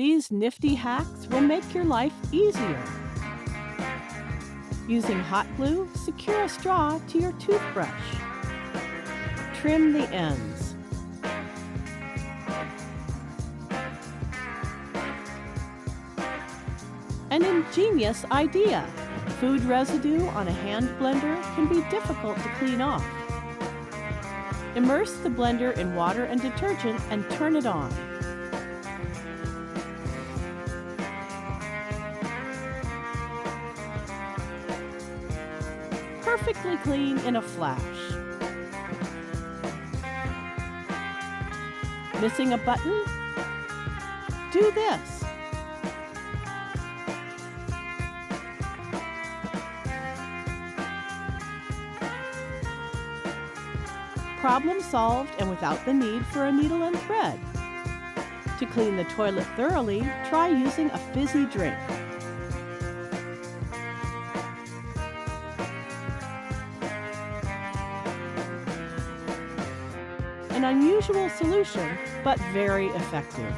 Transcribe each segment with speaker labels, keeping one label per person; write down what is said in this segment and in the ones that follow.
Speaker 1: These nifty hacks will make your life easier. Using hot glue, secure a straw to your toothbrush. Trim the ends. An ingenious idea! Food residue on a hand blender can be difficult to clean off. Immerse the blender in water and detergent and turn it on. Perfectly clean in a flash. Missing a button? Do this. Problem solved and without the need for a needle and thread. To clean the toilet thoroughly, try using a fizzy drink. An unusual solution, but very effective.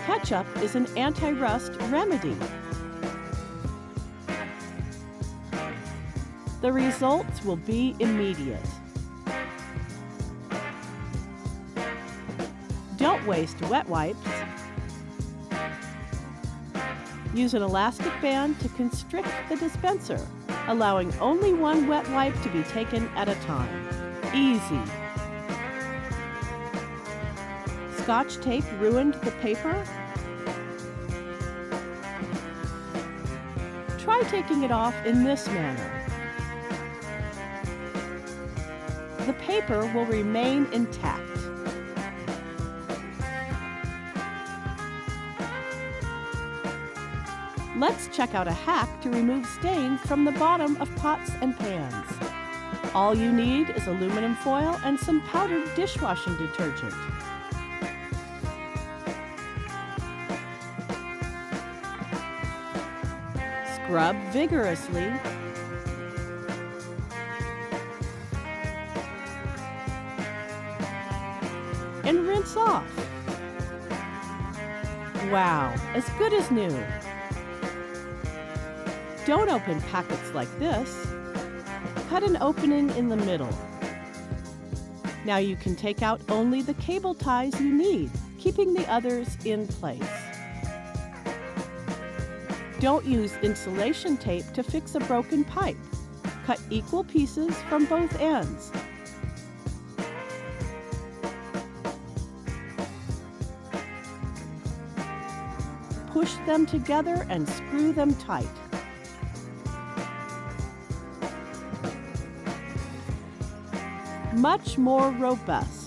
Speaker 1: Ketchup is an anti-rust remedy. The results will be immediate. Don't waste wet wipes. Use an elastic band to constrict the dispenser, allowing only one wet wipe to be taken at a time. Easy. Scotch tape ruined the paper? Try taking it off in this manner. The paper will remain intact. Let's check out a hack to remove stains from the bottom of pots and pans. All you need is aluminum foil and some powdered dishwashing detergent. Scrub vigorously. And rinse off. Wow, as good as new. Don't open packets like this. Cut an opening in the middle. Now you can take out only the cable ties you need, keeping the others in place. Don't use insulation tape to fix a broken pipe. Cut equal pieces from both ends. Push them together and screw them tight. Much more robust.